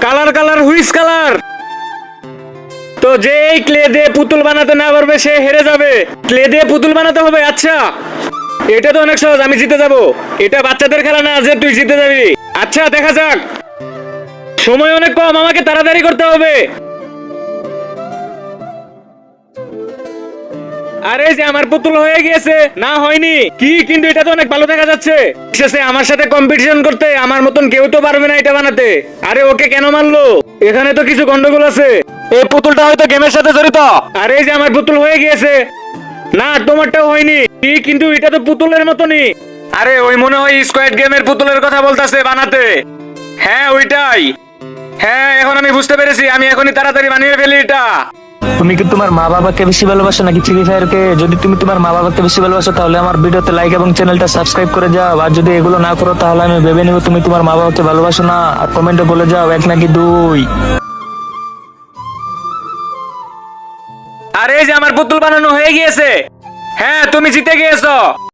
Colour colour হুইস colour. তো যে এই ক্লে দিয়ে পুতুল বানাতে না পারবে সে হেরে যাবে। ক্লে দিয়ে পুতুল বানাতে হবে। আচ্ছা, এটা তো অনেক সহজ, আমি জিতে যাব। এটা বাচ্চাদের খেলা না যে তুই জিতে যাবি। আচ্ছা দেখা যাক, সময় অনেক কম, আমাকে তাড়াতাড়ি করতে হবে। আরে যে আমার পুতুল হয়ে গিয়েছে। না হয়নি কি, কিন্তু এটা তো অনেক ভালো দেখা যাচ্ছে। শেষে আমার সাথে কম্পিটিশন করতে আমার মতন কেউ তো পারবে না এটা বানাতে। আরে ওকে কেন মারলো? এখানে তো কিছু গন্ডগোল আছে। এই পুতুলটা হয়তো গেমের সাথে জড়িত। আরে যে আমার পুতুল হয়ে গিয়েছে। না তোমারটাও হয়নি কি, কিন্তু এটা তো পুতুলের মতনই। আরে ওই মনে হয় স্কোয়াড গেমের পুতুলের কথা বলতাছে বানাতে। হ্যাঁ ওইটাই। হ্যাঁ এখন আমি বুঝতে পেরেছি, আমি এখনই তাড়াতাড়ি বানিয়ে ফেলি এটা। তুমি কি তোমার মা বাবাকে বেশি ভালোবাসো নাকি ফ্রি ফায়ারকে? যদি তুমি তোমার মা বাবাকে বেশি ভালোবাসো তাহলে আমার ভিডিওতে লাইক এবং চ্যানেলটা সাবস্ক্রাইব করে যাও। আর যদি এগুলো না করো তাহলে আমি ভেবে নিব তুমি তোমার মা বাবাকে ভালোবাসো না। আর কমেন্টে বলে যাও 1 নাকি 2। আরে যে আমার পুতুল বানানো হয়ে গিয়েছে। হ্যাঁ তুমি জিতে গিয়েছো।